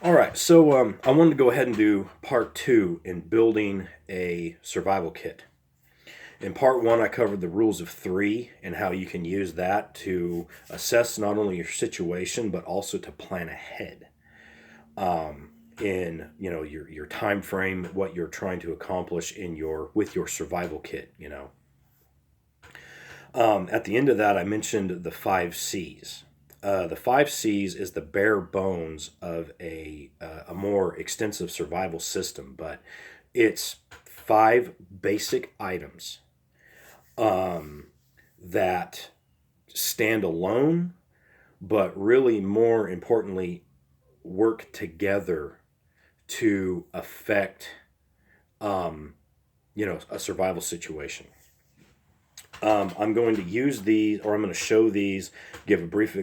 All right, so I wanted to go ahead and do part two in building a survival kit. In part one, I covered the rules of three and how you can use that to assess not only your situation but also to plan ahead in your time frame, what you're trying to accomplish in your with your survival kit. At the end of that, I mentioned the 5C's. The 5C's is the bare bones of a more extensive survival system, but it's five basic items that stand alone, but really more importantly, work together to affect, a survival situation. I'm going to use these, or I'm going to show these, give a brief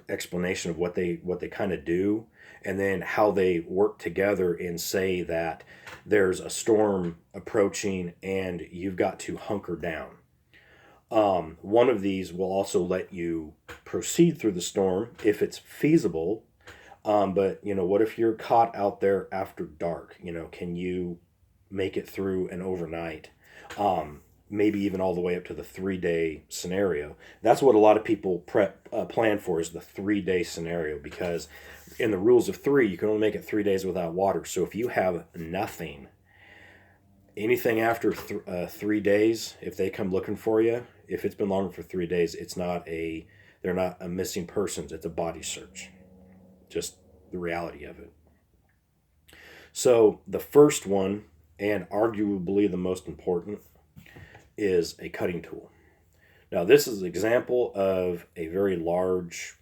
explanation of what they kind of do, and then how they work together. And say that there's a storm approaching, and you've got to hunker down. One of these will also let you proceed through the storm if it's feasible. But what if you're caught out there after dark? Can you make it through an overnight? Maybe even all the way up to the 3 day scenario. That's what a lot of people plan for, is the 3 day scenario, because in the rules of three, you can only make it 3 days without water. So if you have nothing, anything after 3 days, if they come looking for you, if it's been longer for 3 days, they're not a missing persons. It's a body search. Just the reality of it. So the first one, and arguably the most important, is a cutting tool. Now, this is an example of a very large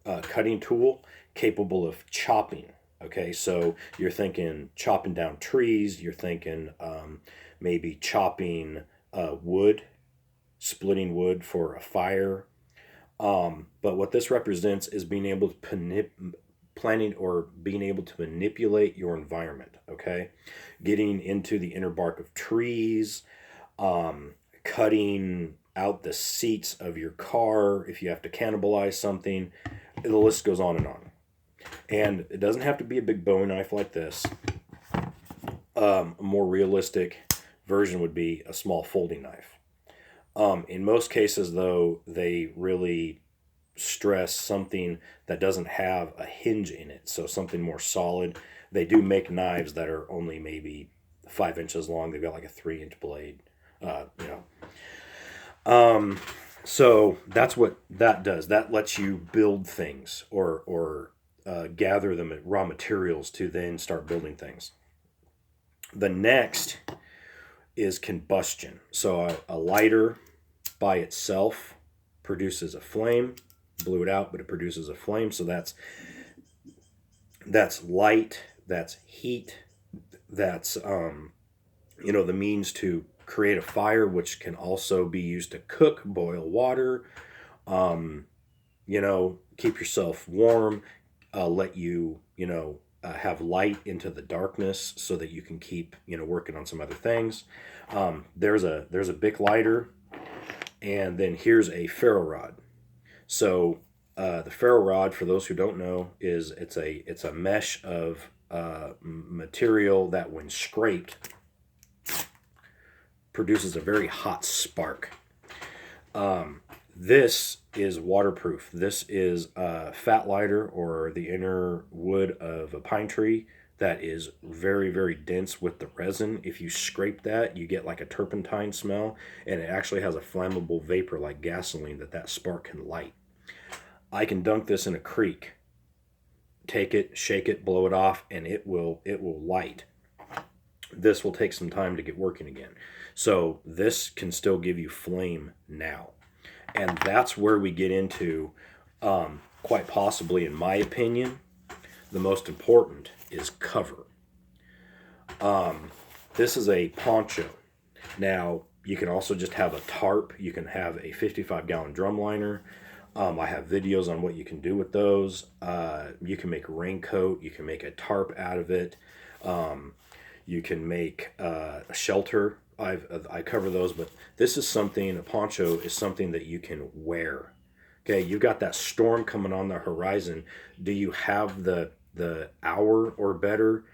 cutting tool capable of chopping. Okay, so you're thinking chopping down trees, you're thinking maybe chopping wood, splitting wood for a fire. But what this represents is being able to planning or being able to manipulate your environment. Okay, getting into the inner bark of trees, cutting out the seats of your car if you have to cannibalize something. The list goes on and on. And it doesn't have to be a big Bowie knife like this. A more realistic version would be a small folding knife. In most cases, though, they really stress something that doesn't have a hinge in it, so something more solid. They do make knives that are only maybe 5 inches long. They've got like a 3-inch blade. So that's what that does. That lets you build things or gather them raw materials to then start building things. The next is combustion. So a lighter by itself produces a flame. Blew it out, but it produces a flame. So that's light, that's heat, that's the means to create a fire, which can also be used to cook, boil water, keep yourself warm, let you have light into the darkness so that you can keep working on some other things. There's a Bic lighter, and then here's a Ferro Rod. So the Ferro Rod, for those who don't know, it's a mesh of material that, when scraped, produces a very hot spark. This is waterproof. This is a fat lighter, or the inner wood of a pine tree, that is very, very dense with the resin. If you scrape that, you get like a turpentine smell, and it actually has a flammable vapor like gasoline that spark can light. I can dunk this in a creek, take it, shake it, blow it off, and it will light. This will take some time to get working again. So this can still give you flame now. And that's where we get into, quite possibly, in my opinion, the most important is cover. This is a poncho. Now, you can also just have a tarp. You can have a 55-gallon drum liner. I have videos on what you can do with those. You can make a raincoat. You can make a tarp out of it. You can make a shelter. I cover those, but this is something, a poncho is something that you can wear. Okay, you've got that storm coming on the horizon. Do you have the the hour or better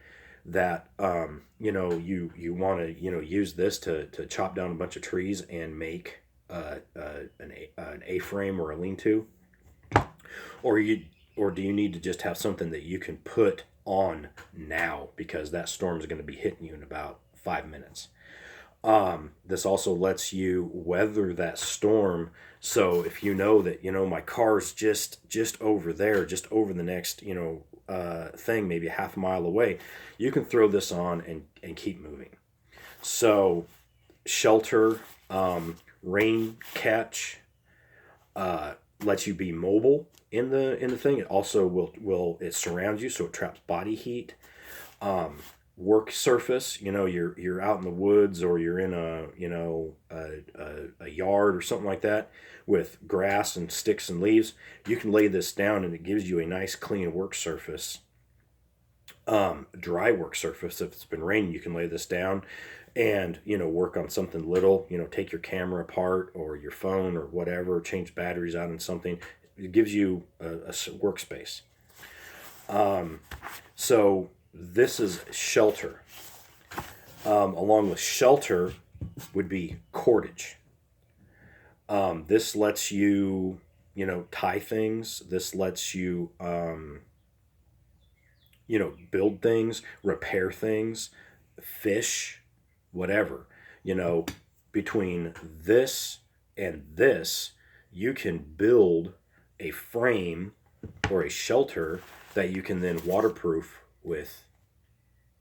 that you want to use this to chop down a bunch of trees and make an A-frame or a lean-to, or do you need to just have something that you can put on now because that storm is going to be hitting you in about 5 minutes. This also lets you weather that storm. So if you know that my car's just over there, just over the next thing, maybe a half mile away, you can throw this on and keep moving. So shelter, rain catch, lets you be mobile in the thing. It also will it surrounds you, so it traps body heat. Work surface, you're out in the woods, or you're in a yard or something like that with grass and sticks and leaves. You can lay this down and it gives you a nice clean work surface. Dry work surface. If it's been raining, you can lay this down and work on something little. Take your camera apart or your phone or whatever, change batteries out in something. It gives you a workspace. So this is shelter. Along with shelter would be cordage. This lets you, tie things. This lets you, build things, repair things, fish, whatever. Between this and this, you can build a frame or a shelter that you can then waterproof with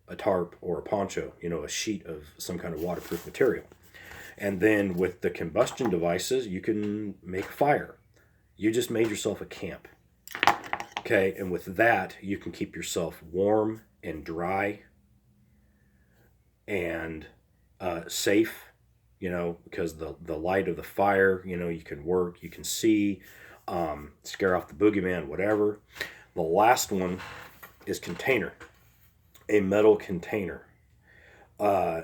a tarp or a poncho, a sheet of some kind of waterproof material. And then with the combustion devices, you can make a fire. You just made yourself a camp. Okay, and with that, you can keep yourself warm and dry and safe, because the light of the fire, you can work, you can see, scare off the boogeyman, whatever. The last one is container, a metal container.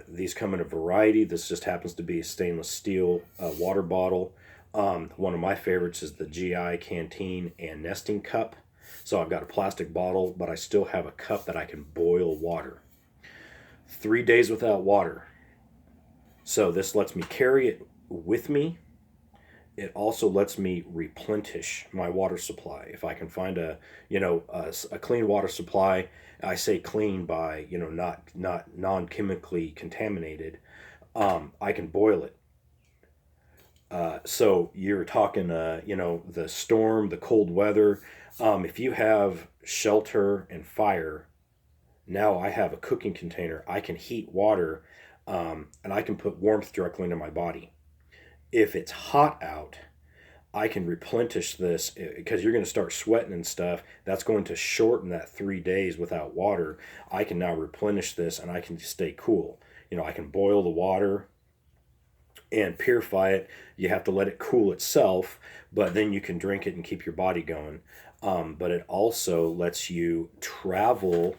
These come in a variety. This just happens to be a stainless steel water bottle. One of my favorites is the GI canteen and nesting cup. So I've got a plastic bottle, but I still have a cup that I can boil water. 3 days without water. So this lets me carry it with me. It also lets me replenish my water supply. If I can find a clean water supply, I say clean by, not non-chemically contaminated, I can boil it. So you're talking, the storm, the cold weather. If you have shelter and fire, now I have a cooking container. I can heat water, and I can put warmth directly into my body. If it's hot out, I can replenish this because you're going to start sweating and stuff. That's going to shorten that 3 days without water. I can now replenish this and I can stay cool. I can boil the water and purify it. You have to let it cool itself, but then you can drink it and keep your body going. But it also lets you travel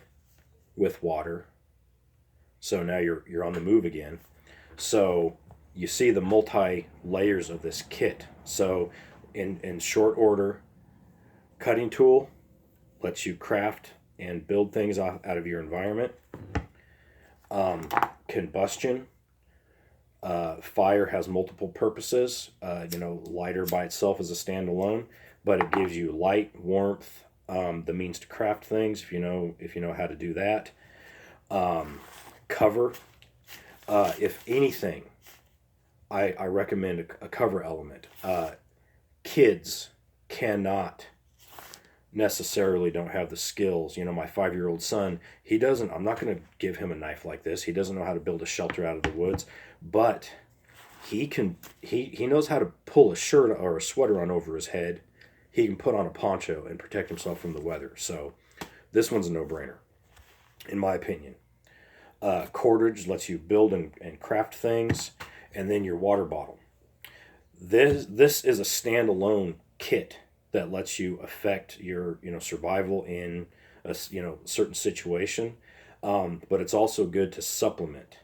with water. So now you're on the move again. So you see the multi-layers of this kit. So in short order, cutting tool lets you craft and build things out of your environment. Combustion, fire has multiple purposes. Lighter by itself is a standalone, but it gives you light, warmth, the means to craft things if you know how to do that. Cover, if anything, I recommend a cover element. Kids cannot necessarily don't have the skills. My 5-year-old son, I'm not going to give him a knife like this. He doesn't know how to build a shelter out of the woods, but he knows how to pull a shirt or a sweater on over his head. He can put on a poncho and protect himself from the weather. So this one's a no-brainer, in my opinion. Cordage lets you build and craft things. And then your water bottle. This is a standalone kit that lets you affect your survival in a certain situation, but it's also good to supplement,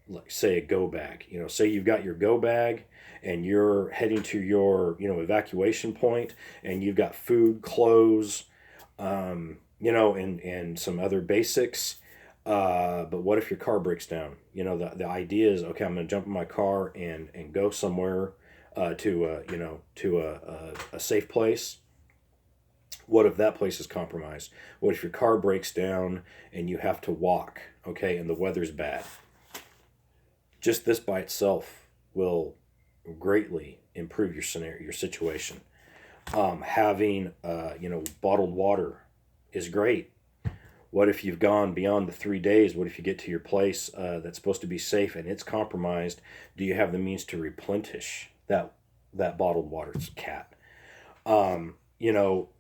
like say a go bag. Say you've got your go bag and you're heading to your evacuation point, and you've got food, clothes, and some other basics. But what if your car breaks down? The idea is, okay, I'm going to jump in my car and go somewhere to a safe place. What if that place is compromised? What if your car breaks down and you have to walk, okay, and the weather's bad? Just this by itself will greatly improve your scenario, your situation. Having bottled water is great. What if you've gone beyond the 3 days? What if you get to your place that's supposed to be safe and it's compromised? Do you have the means to replenish that bottled water? It's cat.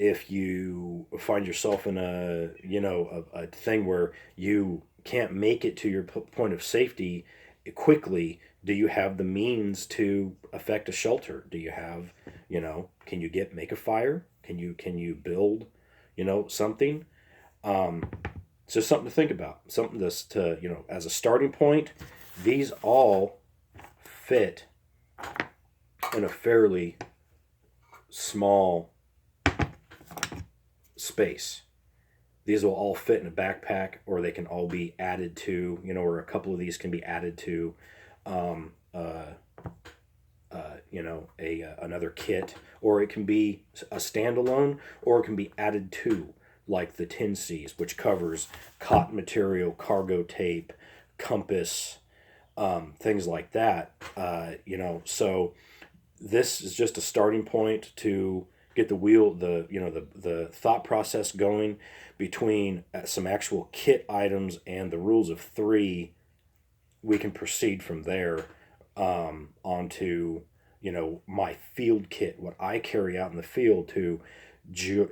If you find yourself in a thing where you can't make it to your point of safety quickly, do you have the means to effect a shelter? Do you have, can you make a fire? Can you build, something? It's just something to think about. Something to as a starting point. These all fit in a fairly small space. These will all fit in a backpack, or they can all be added to, or a couple of these can be added to, another kit, or it can be a standalone, or it can be added to, like the 10C's, which covers cotton material, cargo tape, compass, things like that. So this is just a starting point to get the thought process going between some actual kit items and the rules of three. We can proceed from there onto my field kit, what I carry out in the field to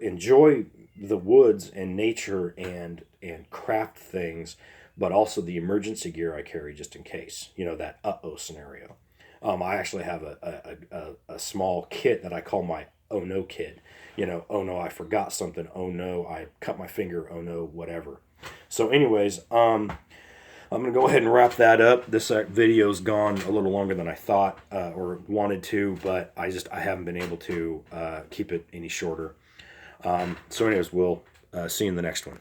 enjoy the woods and nature and craft things, but also the emergency gear I carry just in case, that scenario. I actually have a small kit that I call my oh no kit. Oh no, I forgot something. Oh no, I cut my finger. Oh no, whatever. So anyways, I'm going to go ahead and wrap that up. This video's gone a little longer than I thought or wanted to, but I haven't been able to keep it any shorter. So anyways, we'll see you in the next one.